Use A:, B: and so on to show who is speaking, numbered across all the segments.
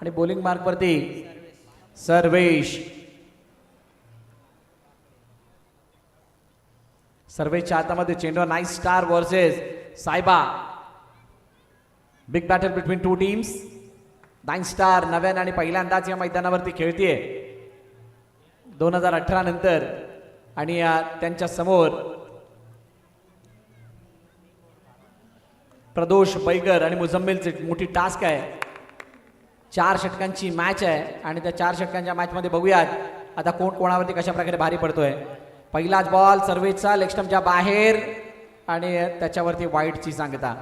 A: आणि bowling mark वरती सर्वेश. सर्वेशच्या हातामध्ये चेंडू. नाईस स्टार वर्सेस सायबा. Big battle between two teams. Nine star नव्याने आणि पहिल्यांदाच या मैदानावरती खेळतीये 2018 नंतर. आणि त्यांच्या समोर प्रदोष बैगर आणि मुझम्मिलची मोठी टास्क आहे. 4 षटकांची मॅच आहे आणि त्या 4 षटकांच्या मॅच मध्ये बघूयात आता कोण कोणावरती कशा प्रकारे भारी पडतोय. पहिलाच बॉल सर्वेचा लेग स्टंपच्या बाहेर आणि त्याच्यावरती वाईटची सांगता.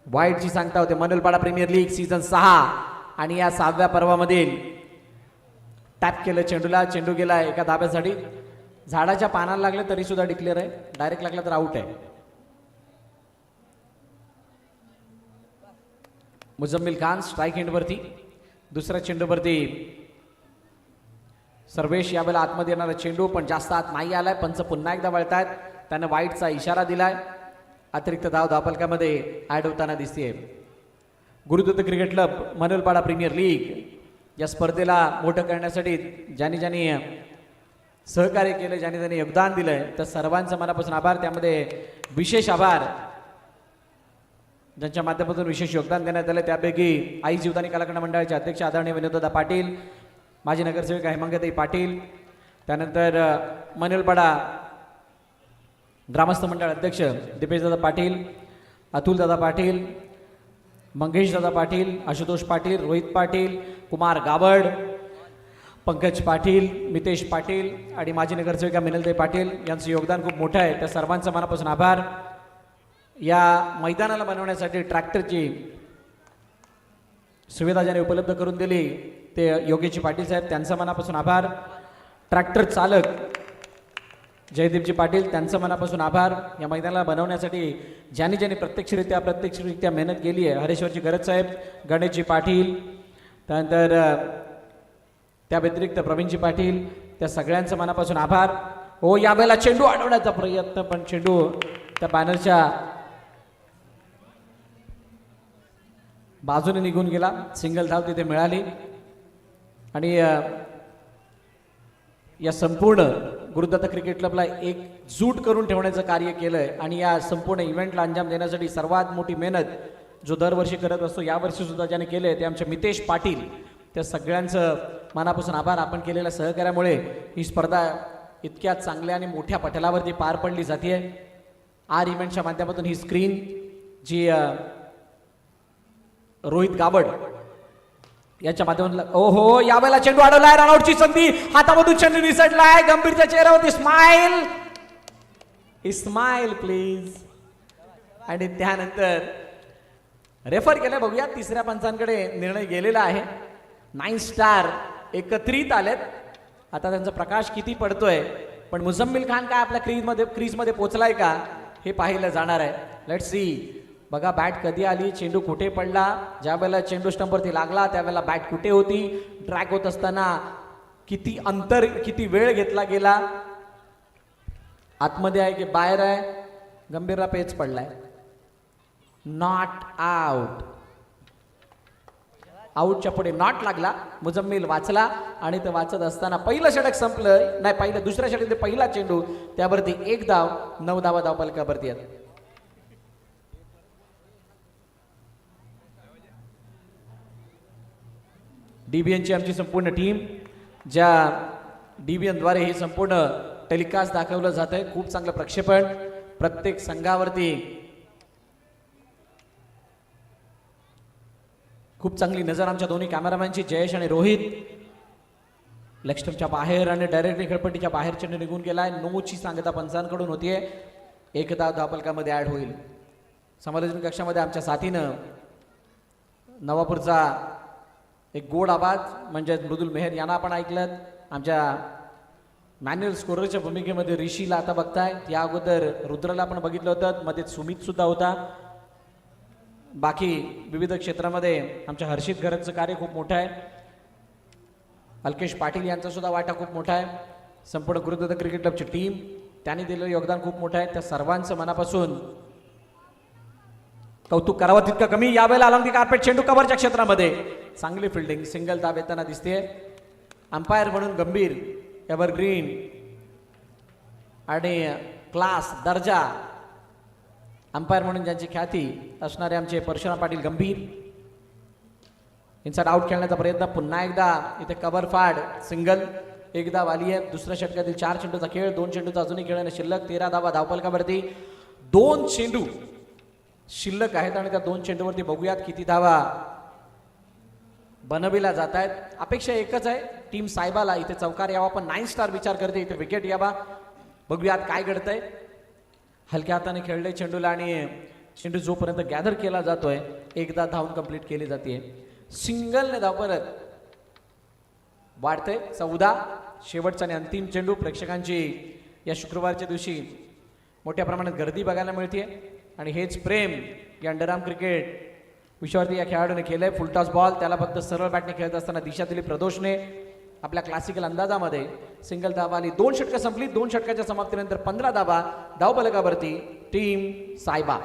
A: वाईटची सांगता होते. मनोलपाडा प्रीमियर लीग सीझन 6 आणि या 6व्या पर्वामधील टॅप केलं चेंडूला. चेंडू गेला एका धाब्यासाठी. झाडाच्या पानाला लागले तरी सुद्धा डिक्लेअर आहे. डायरेक्ट लागला तर आउट आहे. मुझम्मिल खान स्ट्राईक एंडवरती. दुसऱ्या चेंडूवरती सर्वेश यावेळेला आतमध्ये येणारा चेंडू पण जास्त आत नाही आलाय. पंच पुन्हा एकदा वळतायत. त्यानं वाईटचा इशारा दिलाय. अतिरिक्त धाव धावफलकामध्ये ऍड होताना दिसतेय. Gurudatt cricket club Manolpada premier league या स्पर्धेला मोठं करण्यासाठी ज्यांनी ज्यांनी सहकार्य केलं, ज्यांनी ज्यांनी योगदान दिलंय त्या सर्वांचं मनापासून आभार. त्यामध्ये विशेष आभार ज्यांच्या माध्यमातून विशेष योगदान देण्यात आलं त्यापैकी आई जीवदानी कलाकार मंडळाचे अध्यक्ष आदरणीय विनोददादा पाटील, माजी नगरसेविका हेमंगताई पाटील, त्यानंतर मनोलपाडा ग्रामस्थ मंडळ अध्यक्ष दीपेशदादा पाटील, अतुलदादा पाटील, मंगेशदादा पाटील, आशुतोष पाटील, रोहित पाटील, कुमार गावड, पंकज पाटील, मितेश पाटील आणि माजी नगरसेविका मिनलताई पाटील यांचं योगदान खूप मोठं आहे. त्या सर्वांचं मनापासून आभार. या मैदानाला बनवण्यासाठी ट्रॅक्टरची सुविधा ज्याने उपलब्ध करून दिली ते योगेशजी पाटील साहेब, त्यांचा मनापासून आभार. ट्रॅक्टर चालक जयदीपजी पाटील, त्यांचं मनापासून आभार. या मैदानाला बनवण्यासाठी ज्यांनी ज्यांनी प्रत्यक्षरित्या अप्रत्यक्षरित्या मेहनत केली आहे हरेश्वरजी गरज साहेब, गणेशजी पाटील, त्यानंतर त्या व्यतिरिक्त प्रवीणजी पाटील, त्या सगळ्यांचं मनापासून आभार. हो यावेळेला चेंडू अडवण्याचा प्रयत्न पण चेंडू त्या बॅनरच्या बाजूने निघून गेला. सिंगल धाव तिथे मिळाली आणि या संपूर्ण गुरुदत्त क्रिकेट क्लबला एकजूट करून ठेवण्याचं कार्य केलंय. आणि या संपूर्ण इव्हेंटला अंजाम देण्यासाठी सर्वात मोठी मेहनत जो दरवर्षी करत असतो यावर्षी सुद्धा ज्याने केले ते आमचे मितेश पाटील. त्या सगळ्यांचं मनापासून आभार. आपण केलेल्या सहकार्यामुळे ही स्पर्धा इतक्या चांगल्या आणि मोठ्या पटलावरती पार पडली जाते. आर इव्हेंटच्या माध्यमातून ही स्क्रीन जी रोहित गाबड याच्या माध्यमातून ओहो यावेळेला चेंडू अडवलाय. रनआउटची संधी हातामधून चेंडू निसटलाय. गंभीरच्या चेहऱ्यावरती स्माइल. Smile please. आणि त्यानंतर रेफर केलं. बघूया तिसऱ्या पंचांकडे निर्णय गेलेला आहे. 9 स्टार एकत्रित आलेत. आता त्यांचा प्रकाश किती पडतोय पण मुझम्मिल खान काय आपल्या क्रीजमध्ये पोहोचलाय का हे पाहिलं जाणार आहे. Let's see. बघा बॅट कधी आली, चेंडू कुठे पडला, ज्या वेळेला चेंडू स्टंपवरती लागला त्यावेळेला बॅट कुठे होती, ट्रॅक होत असताना किती अंतर किती वेळ घेतला गेला, आतमध्ये आहे की बाहेर आहे. गंभीरला पेच पडलाय. Not out. आउटच्या पुढे नॉट लागला. मुझम्मिल वाचला आणि ते वाचत असताना पहिलं षटक संपलं नाही, दुसऱ्या षटक पहिला चेंडू त्यावरती 1 धाव. 9 धावा धावफलकावरती आहेत. डीबीएनची आमची संपूर्ण टीम, ज्या डीबीएनद्वारे हे संपूर्ण टेलिकास्ट दाखवलं जात आहे. खूप चांगलं प्रक्षेपण. प्रत्येक संघावरती खूप चांगली नजर आमच्या दोन्ही कॅमेरामॅनची जयेश आणि रोहित. लेगस्टंपच्या बाहेर आणि डायरेक्टली खेळपट्टीच्या बाहेर चेंडू निघून गेलाय. नोची सांगता पंचांकडून होतीये. 1 धाव धावफलकामध्ये ऍड होईल. समालोचन कक्षामध्ये आमच्या साथीनं नवापूरचा एक गोड आवाज म्हणजे मृदुल मेहर यांना आपण ऐकलं. आमच्या मॅन्युअल स्कोररच्या भूमिकेमध्ये ऋषीला आता बघताय. या अगोदर रुद्रला आपण बघितलं होतं. मध्ये सुमित सुद्धा होता. बाकी विविध क्षेत्रामध्ये आमच्या हर्षित गरजचं कार्य खूप मोठं आहे. अल्केश पाटील यांचा सुद्धा वाटा खूप मोठा आहे. संपूर्ण गुरुदत्त क्रिकेट क्लबची टीम त्यांनी दिलेलं योगदान खूप मोठं आहे. त्या सर्वांचं मनापासून कौतुक करावं तितकं कमी. यावेळेला अलंगी कार्पेट चेंडू कव्हरच्या क्षेत्रामध्ये चांगली फिल्डिंग, सिंगल धाव येताना दिसते. अंपायर म्हणून गंभीर, एव्हरग्रीन आणि क्लास दर्जा अंपायर म्हणून ज्यांची ख्याती असणारे आमचे परशुराम पाटील गंभीर. इनसाइड आउट खेळण्याचा प्रयत्न, पुन्हा एकदा इथे कव्हर फाड, सिंगल, एक धाव आली आहे. दुसऱ्या षटकातील 4 चेंडूचा खेळ, 2 चेंडूचा अजूनही खेळण्याने शिल्लक, 13 धावा धावफलकावरती. 2 चेंडू शिल्लक आहेत आणि त्या 2 चेंडूवरती बघूयात किती धावा बनविल्या जात आहेत. अपेक्षा एकच आहे, टीम साहेबाला इथे चौकार यावा, पण 9 स्टार विचार करते इथे विकेट यावा. बघूयात काय घडतंय. हलक्या हाताने खेळले चेंडूला आणि चेंडू जोपर्यंत गॅदर केला जातोय एकदा धावून कंप्लीट केली जाते. सिंगलने धाव परत वाढते. 14 शेवटचा आणि अंतिम चेंडू. प्रेक्षकांची या शुक्रवारच्या दिवशी मोठ्या प्रमाणात गर्दी बघायला मिळते आणि हेच प्रेम या अंडरआर्म क्रिकेट विश्वार्थी या खेळाडूने केलंय. फुलटॉस बॉल, त्याला फक्त सरळ बॅटने खेळत असताना दिशा दिली प्रदोषने. आपल्या क्लासिकल अंदाजामध्ये सिंगल धावा आली. 2 षटकं संपली. 2 षटकाच्या समाप्तीनंतर 15 धावा धावफलकावरती टीम सायबा.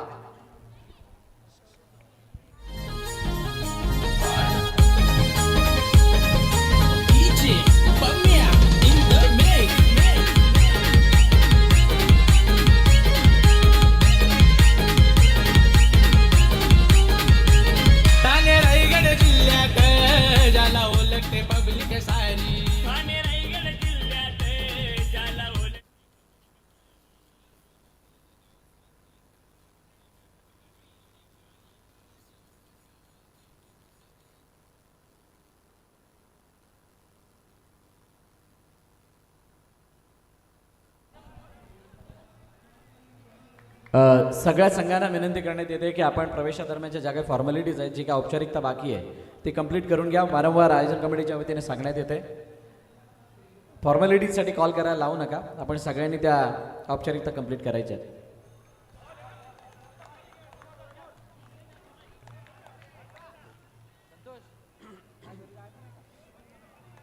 A: सगळ्या संघांना विनंती करण्यात येते की आपण प्रवेशादरम्यानच्या ज्या काही फॉर्मॅलिटीज आहेत, जी काही औपचारिकता बाकी आहे ती कंप्लीट करून घ्या. वारंवार आयोजन कमिटीच्या वतीने सांगण्यात येते, फॉर्मॅलिटीजसाठी कॉल करायला लावू नका. आपण सगळ्यांनी त्या औपचारिकता कंप्लीट करायच्या आहेत.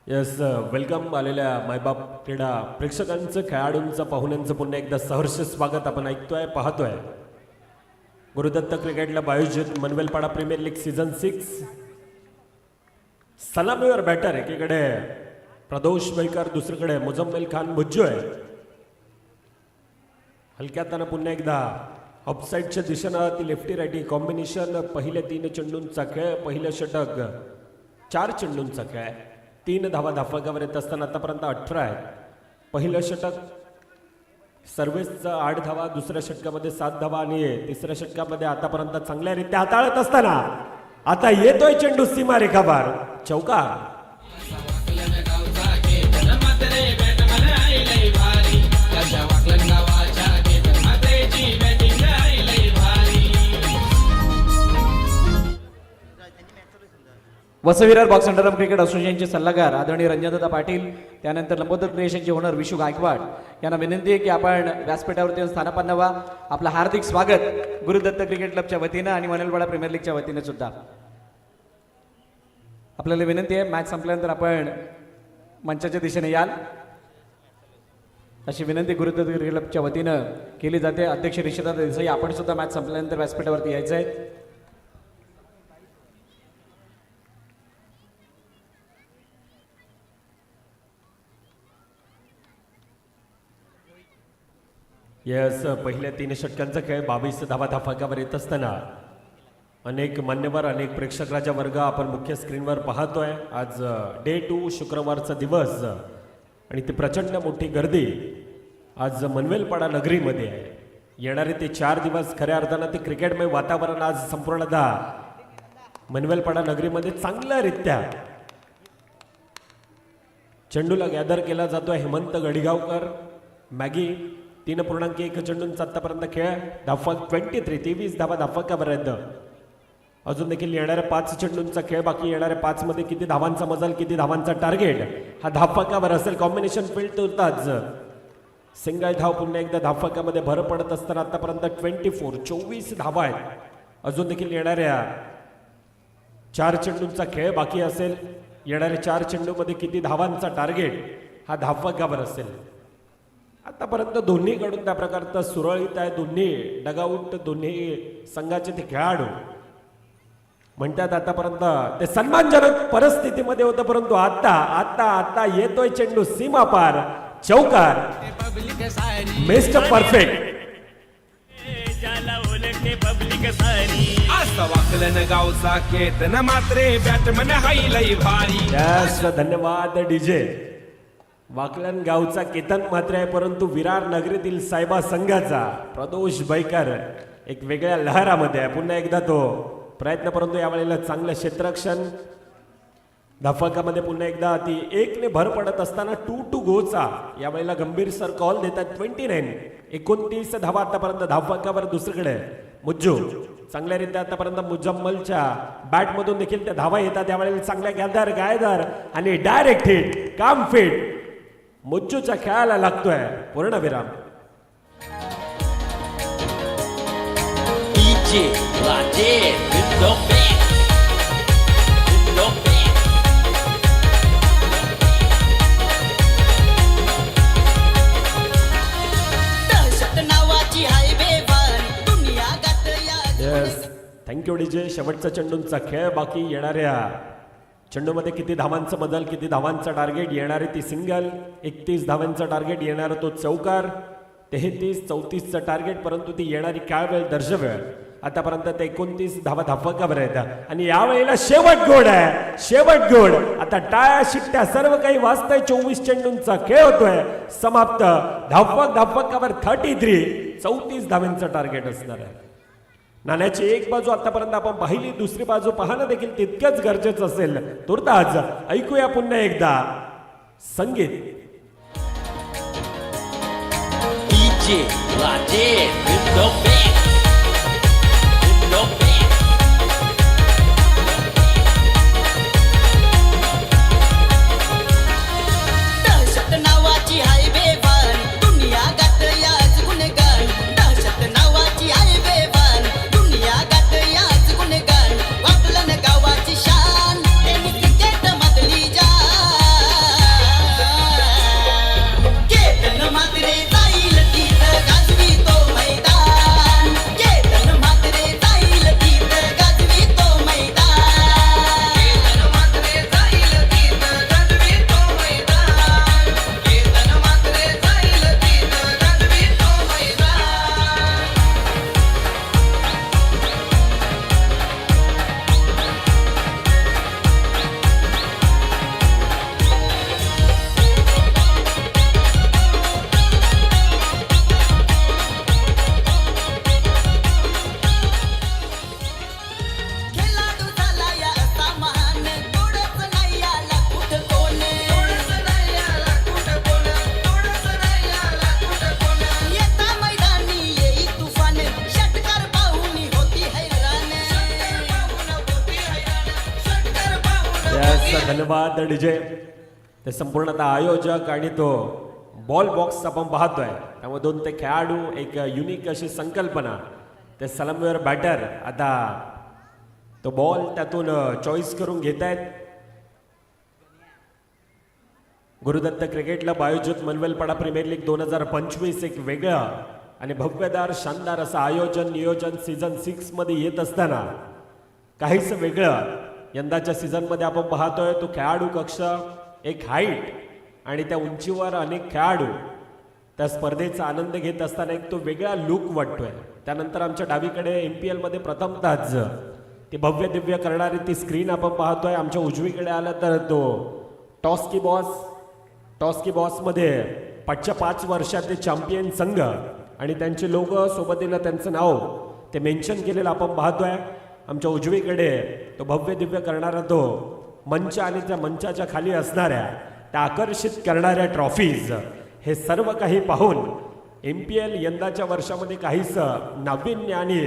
B: येस, वेलकम आलेल्या मायबाप क्रीडा प्रेक्षकांचं, खेळाडूंचं, पाहुण्यांचं पुन्हा एकदा सहर्ष स्वागत आपण ऐकतोय, पाहतोय. गुरुदत्त क्रिकेट क्लब आयोजित मनवेलपाडा प्रीमियर लीग सीझन 6 सलामीवर बॅटर एकीकडे प्रदोष वैकर, दुसरीकडे मुजम्मिल खान बुज्जू आहे. हलक्याताना पुन्हा एकदा ऑफसाईडच्या दिशेनं ती लेफ्टी राईटी कॉम्बिनेशन. पहिले 3 चेंडूंचा खेळ, पहिलं षटक 4 चेंडूंचा खेळ, 3 धावा धाफकावर येत असताना आतापर्यंत 18 आहेत. पहिलं षटक सर्व्हिसचं 8 धावा, दुसऱ्या षटकामध्ये 7 धावा आणि तिसऱ्या षटकामध्ये आतापर्यंत चांगल्यारीत्या हाताळत असताना आता येतोय चेंडू सीमारेखावर, चौकार.
A: वसविरार बॉक्स अंडरआर्म क्रिकेट असोसिएशनचे सल्लागार आदरणीय रंजनदादा पाटील, त्यानंतर लंबोदर क्रिएशनचे ओनर विशू गायकवाड यांना विनंती आहे की आपण व्यासपीठावरती स्थानापन्न व्हा. आपलं हार्दिक स्वागत गुरुदत्त क्रिकेट क्लबच्या वतीनं आणि मनवेलपाडा प्रीमियर लीगच्या वतीने सुद्धा. आपल्याला विनंती आहे, मॅच संपल्यानंतर आपण मंचाच्या दिशेने याल अशी विनंती गुरुदत्त क्रिकेट क्लबच्या वतीनं केली जाते. अध्यक्ष ऋषिदादा देसाई, आपण सुद्धा मॅच संपल्यानंतर व्यासपीठावरती यायचं आहे.
B: यस, पहिल्या 3 षटकांचा खेळ 22 धावा धाफकावर येत असताना अनेक मान्यवर, अनेक प्रेक्षक राजा वर्ग आपण मुख्य स्क्रीनवर पाहतोय. आज डे 2 शुक्रवारचा दिवस आणि ती प्रचंड मोठी गर्दी आज मनवेलपाडा नगरीमध्ये आहे. येणारे ते 4 दिवस खऱ्या अर्थानं ते क्रिकेटमय वातावरण आज संपूर्णतः मनवेलपाडा नगरीमध्ये चांगल्यारीत्या चेंडूला गॅदर केला जातोय. हेमंत गडिगावकर, मॅगी, 3.1 चेंडूंचा आतापर्यंत खेळ, धाफक 23 धावा धाफकावर आहेत. अजून देखील येणाऱ्या 5 चेंडूंचा खेळ बाकी. येणाऱ्या 5 मध्ये किती धावांचा मजल, किती धावांचा टार्गेट हा धाफकावर असेल. कॉम्बिनेशन फील्ड होताच सिंगल धाव पुन्हा एकदा धाफकामध्ये भर पडत असताना आतापर्यंत 24 धावा आहेत. अजून देखील येणाऱ्या 4 चेंडूंचा खेळ बाकी असेल. येणाऱ्या 4 चेंडूमध्ये किती धावांचा टार्गेट हा धाफकावर असेल. आतापर्यंत दोन्हीकडून त्या प्रकारचा सुरळीत आहे. दोन्ही डगआउट, दोन्ही संघाचे ते खेळाडू म्हणतात आतापर्यंत ते सन्मानजनक परिस्थितीमध्ये होतं, परंतु आता आता आता येतोय चेंडू सीमा पार, चौकार, मिस्टर परफेक्ट.
C: वाकलन गावचा केतन मात्रे बॅटमन हाईलई भारी.
B: यस, धन्यवाद डीजे. वाकलन गावचा केतन मात्र आहे, परंतु विरार नगरीतील सायबा संघाचा प्रदोष बैकर एक वेगळ्या लहरामध्ये आहे. पुन्हा एकदा तो प्रयत्न, परंतु यावेळेला चांगलं क्षेत्ररक्षण. धाफकामध्ये पुन्हा एकदा ती 1 ने भर पडत असताना 2 गोचा यावेळेला गंभीर सर कॉल देतात. 29 धावा आतापर्यंत धाफकावर. दुसरीकडे मुज्जू चांगल्यारीत्या आतापर्यंत मुजम्मलच्या बॅटमधून देखील त्या धावा येतात. त्यावेळेला चांगल्या गायदार आणि डायरेक्ट हिट, काम फिट मुज्जूच्या खेळाला लागतोय पूर्णविराम.
D: DJ Rajesh with the band. With the band. दहशत नावाची हायवे वर दुनिया गात या.
B: Yes, thank you DJ. शेवटचा चेंडूंचा खेळ बाकी. येणाऱ्या चेंडूमध्ये किती धावांचं बदल, किती धावांचं टार्गेट. येणारे ती सिंगल, 31 धावांचं टार्गेट. येणारा तो चौकार, 33-34चं टार्गेट, परंतु ती येणारी काळ वेळ दर्शवेल. आतापर्यंत ते 29 धावा धाफकावर आहेत आणि यावेळेला शेवट गोड आहे, शेवट गोड. आता टाळ्या शिट्ट्या सर्व काही वाजतंय. 24 चेंडूंचा खेळ होतोय समाप्त. धाफकावर 33, 34 धावांचं टार्गेट असणार आहे. नाण्याची एक बाजू आतापर्यंत आपण पाहिली, दुसरी बाजू पाहणं देखील तितकंच गरजेचं असेल. तुर्तास ऐकूया पुन्हा एकदा संगीत.
D: DJ Rajesh with the band. With the band. दहशत नावाची हायवे वर दुनिया गात याच गुणगान. दहशत नावाची हायवे वर दुनिया गात याच गुणगान. वाकलन गावाची शान त्यांनी क्रिकेट मधली जान. केतन मात्रे जाईल तिथं गाजवी तो मैदान. केतन मात्रे जाईल तिथं गाजवी तो मैदान. केतन मात्रे जाईल तिथं गाजवी तो मैदान. केतन मात्रे जाईल तिथं गाजवी तो मैदान. खेळाडू झाला या असा महान. तोडच नाही याला कुठं कोण. तोडच नाही याला कुठं कोण. तोडच नाही याला कुठं कोण. येता मैदानी येई तुफान. षटकार पाहुनी होती हैराण. षटकार पाहुन होती हैराण. षटकार पाहुन होती
B: यस, धन्यवाद डीजे. ते संपूर्णतः आयोजक आणि तो बॉल बॉक्स आपण पाहतोय, त्यामधून ते खेळाडू एक युनिक अशी संकल्पना. ते सलामीवर बॅटर आता तो बॉल त्यातून चॉईस करून घेत आहेत. गुरुदत्त क्रिकेट क्लब आयोजित मनवेलपाडा प्रीमियर लीग 2025 एक वेगळं आणि भव्यदार शानदार असं आयोजन नियोजन सीझन 6 मध्ये येत असताना काहीच वेगळं यंदाच्या सीझनमध्ये आपण पाहतोय. तो खेळाडू कक्ष, एक हाईट आणि त्या उंचीवर अनेक खेळाडू त्या स्पर्धेचा आनंद घेत असताना एक तो वेगळा लुक वाटतोय. त्यानंतर आमच्या डावीकडे MPL मध्ये प्रथमतःच ती भव्य दिव्य करणारी ती स्क्रीन आपण पाहतोय. आमच्या उजवीकडे आलं तर तो टॉस्की बॉसमध्ये पाठच्या 5 वर्षात ते चॅम्पियन संघ आणि त्यांचे लोक सोबतीला त्यांचं नाव ते मेन्शन केलेलं आपण पाहतोय. आमच्या उजवीकडे तो भव्य दिव्य करणारा तो मंच आणि त्या मंचाच्या खाली असणाऱ्या त्या आकर्षित करणाऱ्या ट्रॉफीज, हे सर्व काही पाहून MPL यंदाच्या वर्षामध्ये काहीच नाविन्य आणि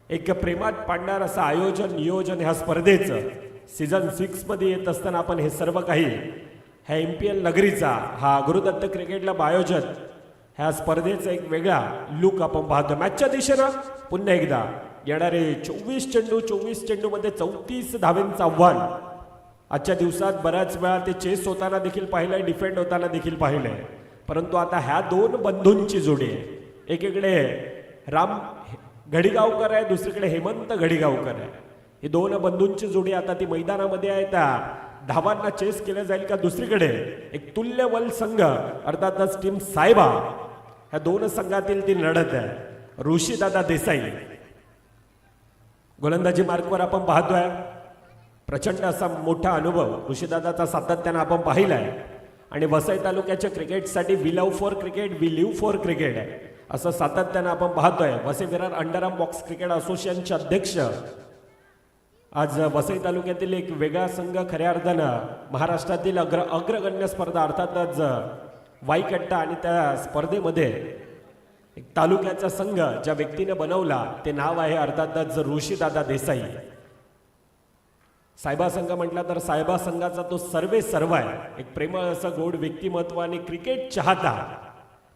B: एक प्रेमात पाडणार असं आयोजन नियोजन ह्या स्पर्धेचं सीझन 6 मध्ये येत असताना आपण हे सर्व काही ह्या MPL नगरीचा हा गुरुदत्त क्रिकेट क्लब आयोजक ह्या स्पर्धेचा एक वेगळा लुक आपण पाहतो. मॅचच्या दिशेनं पुन्हा एकदा येणारे 24 चेंडूमध्ये 34 धावांचं आव्हान. आजच्या दिवसात बऱ्याच वेळा ते चेस होताना देखील पाहिलंय, डिफेंड होताना देखील पाहिलंय, परंतु आता ह्या दोन बंधूंची जोडी आहे. एकीकडे राम घडिगावकर आहे, दुसरीकडे हेमंत घडिगावकर आहे. ही दोन बंधूंची जोडी आता ती मैदानामध्ये आहे. त्या धावांना चेस केलं जाईल का दुसरीकडे एक तुल्यबल संघ अर्थातच टीम सायबा ह्या दोन संघातील ती लढत आहे. ऋषीदादा देसाई गोलंदाजी मार्कवर आपण पाहतोय. प्रचंड असा मोठा अनुभव ऋषीदादाचा सातत्यानं आपण पाहिलाय. आणि वसई तालुक्याच्या क्रिकेटसाठी we love for cricket, we live for cricket आहे असं सातत्यानं आपण पाहतोय. Vasai Virar underarm box cricket असोसिएशनचे अध्यक्ष आज वसई तालुक्यातील एक वेगळा संघ खऱ्या अर्थानं महाराष्ट्रातील अग्रगण्य स्पर्धा अर्थातच वाईकट्टा आणि त्या स्पर्धेमध्ये एक तालुक्याचा संघ ज्या व्यक्तीने बनवला ते नाव आहे अर्थातच ऋषीदादा देसाई. सायबा संघ म्हटला तर सायबा संघाचा तो सर्वे सर्व आहे. एक प्रेमळ असं गोड व्यक्तिमत्व आणि क्रिकेट चाहता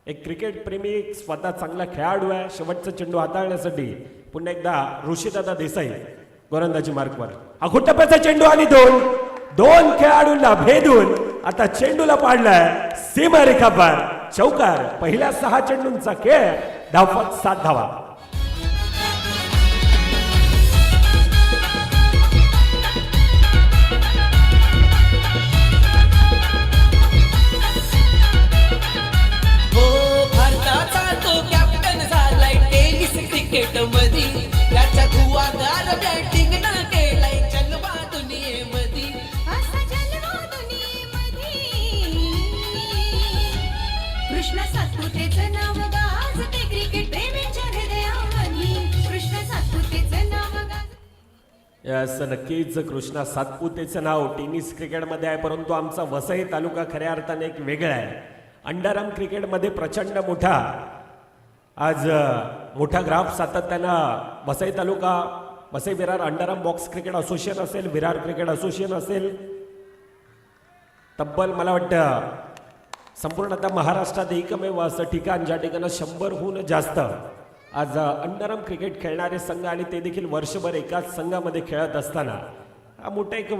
B: एक क्रिकेट प्रेमी एक स्वतः चांगला खेळाडू आहे. शेवटचा चेंडू हाताळण्यासाठी पुन्हा एकदा ऋषीदादा देसाई गोलंदाजी मार्कवर. अखुटप्प्याचा चेंडू आणि दोन खेळाडूंना भेदून आता चेंडूला पाडलाय सीमारेखा पार. चौकार. पहिल्या 6 चेंडूंचा खेळ. धावफलक 7 धावा.
D: हो भारताचा तो कॅप्टन झालाय टेनिस क्रिकेट मध्ये. त्याच्या धुवाधार बॅटिंग ना केलाय जलवा दुनियेमध्ये.
E: असा जलवा दुनियेमध्ये कृष्ण सातपुतेचं नाव गाजते क्रिकेट प्रेमींच्या हृदयामध्ये. कृष्ण सातपुतेचं नाव गाजते.
B: यस नक्कीच कृष्णा सातपुतेचं नाव टेनिस क्रिकेटमध्ये आहे. परंतु आमचा वसई तालुका खऱ्या अर्थाने एक वेगळा आहे. अंडरआर्म क्रिकेटमध्ये प्रचंड मोठा आज मोठा ग्राफ सातत्यानं Vasai taluka Vasai Virar underarm box cricket association असेल, विरार क्रिकेट असोसिएशन असेल, तब्बल मला वाटतं संपूर्ण आता महाराष्ट्रात एकमेव असं ठिकाण ज्या ठिकाणी 100हून जास्त आज अंडरआर्म क्रिकेट खेळणारे संघ आणि ते देखील वर्षभर एकाच संघामध्ये खेळत असताना हा मोठा एक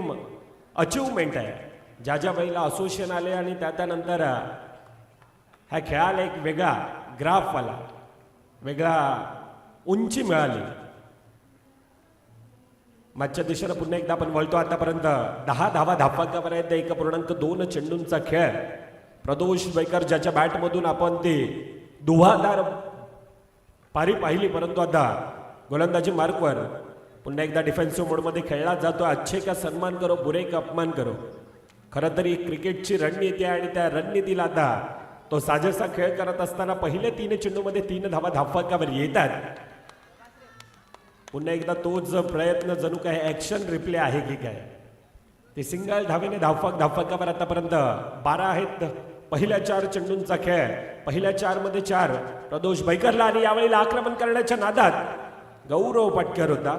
B: अचिव्हमेंट आहे. ज्या वेळेला असोसिएशन आले आणि त्यानंतर ह्या खेळाला एक वेगळा ग्राफ आला, वेगळा उंची मिळाली. मागच्या दिशेनं पुन्हा एकदा आपण वळतो. आतापर्यंत 10 धावा धावफलकापर्यंत 1.2 चेंडूंचा खेळ. प्रदोष बैकर ज्याच्या बॅटमधून आपण ती दुहादार पारी पाहिली, परंतु आता गोलंदाजी मार्कवर पुन्हा एकदा डिफेन्सिव्ह मोडमध्ये खेळला जातो. अच्छे का सन्मान करो, बुरे का अपमान करो. खरं तरी क्रिकेटची रणनीती आहे आणि त्या रणनीतीला आता तो साजेसा खेळ करत असताना पहिले 3 चेंडूमध्ये 3 धावा धावफलकावर येतात. पुन्हा एकदा तोच प्रयत्न जणू काय ऍक्शन रिप्ले आहे की काय. ते सिंगल धावेने धावफलकावर आतापर्यंत 12 आहेत. पहिल्या 4 चेंडूंचा खेळ. पहिल्या 4 मध्ये 4 प्रदोष बैकरला आणि यावेळेला आक्रमण करण्याच्या नादात गौरव पाटकर होता.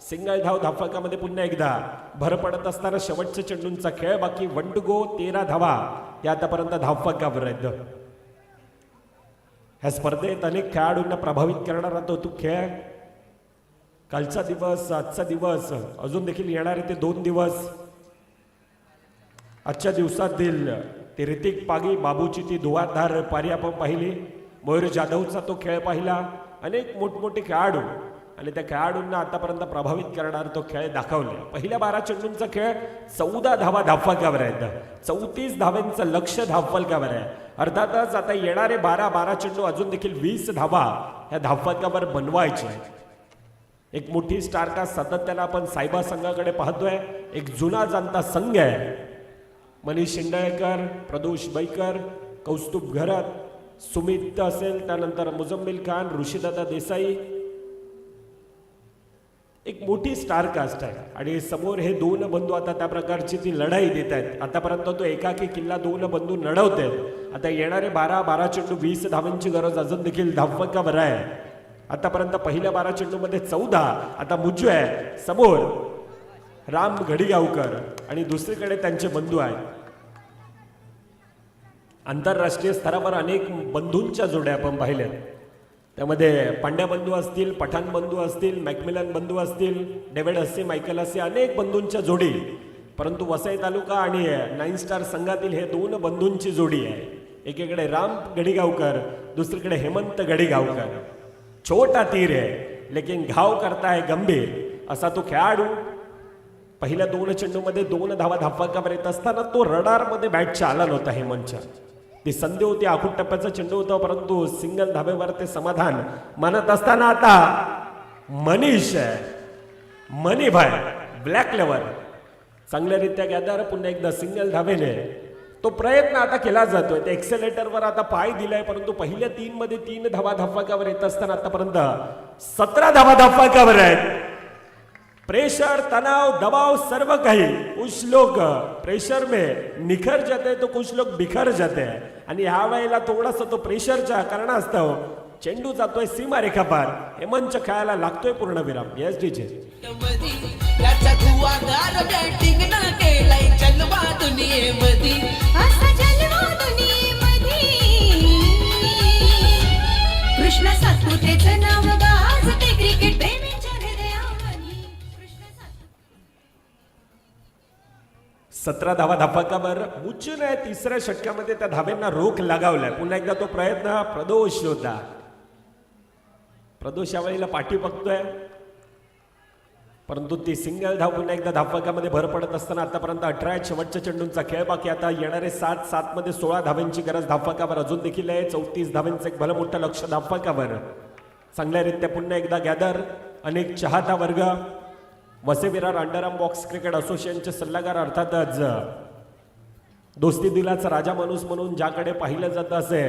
B: सिंगल धावफलकामध्ये पुन्हा एकदा भर पडत असताना शेवटच्या चेंडूंचा खेळ. बाकी 1 to go 13 धावा त्या आतापर्यंत धावफलकावर आहेत. ह्या स्पर्धेत अनेक खेळाडूंना प्रभावित करणारा तो खेळ. कालचा दिवस, आजचा दिवस, अजून देखील येणारे ते 2 दिवस. आजच्या दिवसातील ते ऋतिक पागी बाबूची ती धुवाधार पारी आपण पाहिली. मयूर जाधवचा तो खेळ पाहिला. अनेक मोठमोठे खेळाडू आणि त्या खेळाडूंना आतापर्यंत प्रभावित करणारा तो खेळ दाखवले. पहिल्या 12 चेंडूंचा खेळ 14 धावा धावफलकावर आहेत. 34 धावांचं लक्ष धावफलकावर आहे. अर्थातच आता येणारे 12 चेंडू अजून देखील 20 धावा ह्या धावफलकावर बनवायचे. एक मोठी स्टारकास्ट सातत्यानं आपण सायबा संघाकडे पाहतोय. एक जुना जाणता संघ आहे. मनीष शिंदळकर, प्रदोष बैकर, कौस्तुभ घरत, सुमित असेल, त्यानंतर मुजम्मिल खान, ऋषीदादा देसाई. एक मोठी स्टारकास्ट आहे आणि समोर हे 2 बंधू आता त्या प्रकारची ती लढाई देत आहेत. आतापर्यंत तो एकाकी किल्ला 2 बंधू लढवत आहेत. आता येणारे 12 चेंडू 20 धावांची गरज अजून देखील धावफलकावर आहे. आतापर्यंत पहिल्या 12 चेंडूमध्ये 14. आता मुज्जू आहे समोर राम घडिगावकर आणि दुसरीकडे त्यांचे बंधू आहेत. आंतरराष्ट्रीय स्तरावर अनेक बंधूंच्या जोड्या आपण पाहिल्या. त्यामध्ये पांड्या बंधू असतील, पठाण बंधू असतील, मॅकमिलन बंधू असतील, डेव्हिड हस्सी, मायकल हस्सी, अनेक बंधूंच्या जोडी. परंतु वसई तालुका आणि 9 स्टार संघातील हे 2 बंधूंची जोडी आहे. एकीकडे राम गडीगावकर, दुसरीकडे हेमंत गडीगावकर. छोटा तीर है लेकिन घाव करता है गंभीर असा तो खेळाडू पहिल्या 2 चेंडूमध्ये 2 धावा धाफकावर येत असताना तो रडारमध्ये बॅटच्या आला नव्हता हेमंतच्या. ती संधी होती, आखूड टप्प्याचा चेंडू होता, परंतु सिंगल धाब्यावर ते समाधान मानत असताना आता मनीष मनीभाई ब्लॅक लेवर चांगल्यारीत्या गॅदर, पुन्हा एकदा सिंगल धावेने तो प्रयत्न आता केला जातोय. ते एक्सेलेटरवर आता पाय दिलाय, परंतु पहिल्या 3 मध्ये 3 धावा धाफकावर येत असताना आतापर्यंत 17 धावा धाफकावर आहेत. प्रेशर, तनाव, दबाव सर्व काही, कुछ लोग प्रेशर में निखर जाते तो कुछ लोग बिखर जाते हैं. आणि ह्या वेळेला थोडासा तो प्रेशरच्या कारणास्तव चेंडू जातोय सीमारेखा पार. हेमंतच्या खेळाला लागतोय पूर्णविराम. Yes DJ.
D: त्याच्या धुवागार बॅटिंग ना केलाय जलवा दुनियेमध्ये.
E: असा जलवा दुनियेमध्ये कृष्ण सातपुतेचं नाव गाजते क्रिकेट प्रेमींच्या हृदयामध्ये. कृष्ण सातपुते
B: 17 धावा धाफकावर मुचून तिसऱ्या षटकामध्ये त्या धाब्यांना रोख लगावलाय. पुन्हा एकदा तो प्रयत्न प्रदोष होता. प्रदोष यावेळेला पाठी बघतोय, परंतु ती सिंगल धाव पुन्हा एकदा धाफकामध्ये भर पडत असताना आतापर्यंत 18 शेवटच्या चेंडूंचा खेळ बाकी. आता येणारे 7 मध्ये 16 धाव्यांची गरज धाफकावर अजून देखील आहे. 34 धाव्यांचं एक भलं मोठं लक्ष धाफकावर. चांगल्यारीत्या पुन्हा एकदा गॅदर, अनेक चाहता वर्ग, वसे विरार अंडरआर्म बॉक्स क्रिकेट असोसिएशनचे सल्लागार, अर्थातच दोस्ती दिलाचा राजा माणूस म्हणून ज्याकडे पाहिलं जातं असे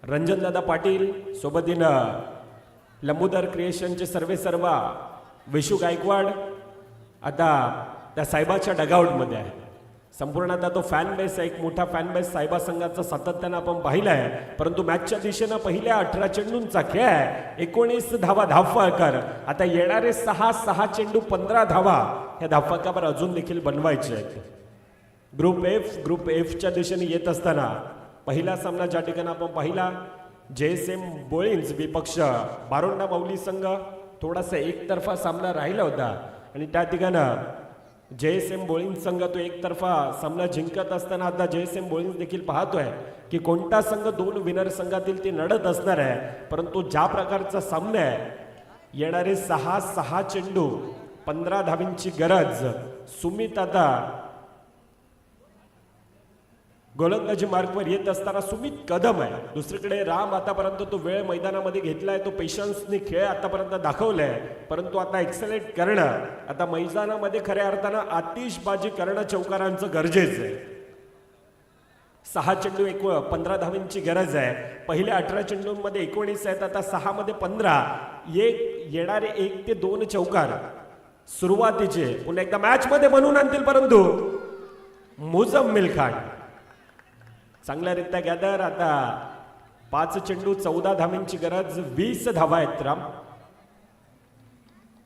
B: रंजनदादा पाटील, सोबतीनं लंबोदर क्रिएशनचे सर्वेसर्वा विशू गायकवाड आता त्या साहेबाच्या डगआउटमध्ये आहे. संपूर्ण आता तो फॅन बेस, एक मोठा फॅन बेस साहेबा संघाचा सातत्यानं आपण पाहिला आहे. परंतु मॅचच्या दिशेनं पहिल्या 18 चेंडूंचा खेळ आहे. 19 धावा धाफकर. आता येणारे 6 चेंडू 15 धावा ह्या धाफकावर अजून देखील बनवायचे आहेत. ग्रुप एफच्या दिशेने येत असताना पहिला सामना ज्या ठिकाणी आपण पाहिला, JSM बोळींज विपक्ष बारोंडा माऊली संघ, थोडासा एकतर्फा सामना राहिला होता आणि त्या ठिकाणं JSM बोळींज संघ तो एकतर्फा सामना जिंकत असताना आता JSM बोळींज देखील पाहतोय की कोणता संघ 2 विनर संघातील ती लढत असणार आहे. परंतु ज्या प्रकारचा सामना आहे, येणारे 6 चेंडू 15 धावींची गरज. सुमित आता गोलंदाजी मार्कवर येत असताना सुमित कदम आहे. दुसरीकडे राम आतापर्यंत तो वेळ मैदानामध्ये घेतलाय, तो पेशन्सने खेळ आतापर्यंत दाखवलाय. परंतु आता एक्सेलेट करणं, आता मैदानामध्ये खऱ्या अर्थानं आतिषबाजी करणं चौकारांचं गरजेचं आहे. 6 चेंडू 15 धावींची गरज आहे. पहिल्या 18 चेंडूंमध्ये 19 आहेत, आता 6 मध्ये 15. येणारे 1 ते 2 चौकार सुरुवातीचे पुन्हा एकदा मॅच मध्ये बनवून आणतील. परंतु मुझम्मिल खान चांगल्यारीत्या गॅदर. आता 5 चेंडू 14 धावींची गरज, 20 धावा आहेत राम.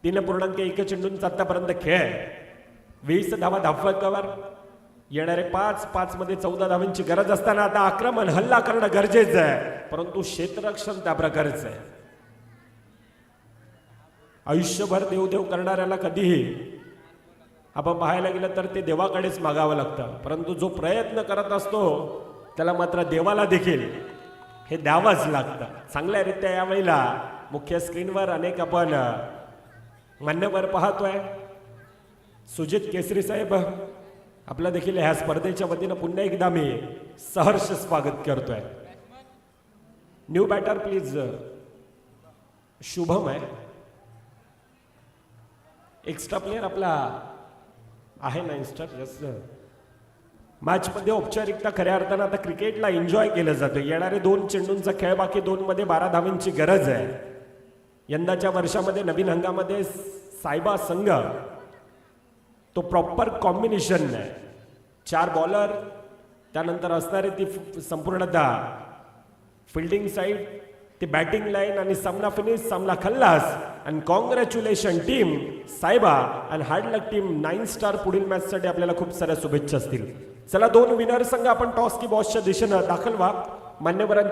B: 3.1 चेंडूंचा आतापर्यंत खेळ, 20 धावा धाफकावर. येणारे 5 मध्ये 14 धावींची गरज असताना आता आक्रमण हल्ला करणं गरजेचं आहे, परंतु क्षेत्ररक्षण त्या प्रकारचं आहे. आयुष्यभर देवदेव करणाऱ्याला कधीही आपण पाहायला गेलं तर ते देवाकडेच मागावं लागतं, परंतु जो प्रयत्न करत असतो त्याला मात्र देवाला देखील हे द्यावंच लागतं. चांगल्यारीत्या यावेळेला मुख्य स्क्रीनवर अनेक आपण मान्यवर पाहतोय. सुजित केसरी साहेब आपला देखील ह्या स्पर्धेच्या वतीनं पुन्हा एकदा मी सहर्ष स्वागत करतोय. New batter please. शुभम आहे, एक्स्ट्रा प्लेयर आपला आहे ना इंस्टर. यस, मॅचमध्ये औपचारिकता खऱ्या अर्थानं आता क्रिकेटला एन्जॉय केलं जातं. येणारे 2 चेंडूंचा खेळ बाकी, 2 मध्ये 12 धावींची गरज आहे. यंदाच्या वर्षामध्ये नवीन हंगामध्ये सायबा संघ तो प्रॉपर कॉम्बिनेशन आहे. 4 बॉलर, त्यानंतर असणारे ती संपूर्णतः फिल्डिंग साईड, ती बॅटिंग लाईन आणि सामना फिनिश, सामना खल्लास. आणि कॉंग्रॅच्युलेशन टीम सायबा आणि हार्ड लक टीम 9 स्टार. पुढील मॅचसाठी आपल्याला खूप साऱ्या शुभेच्छा असतील. चला 2 विनर संघ आपण टॉस की बॉसच्या दिशेनं दाखल व्हा. मान्यवरांच्या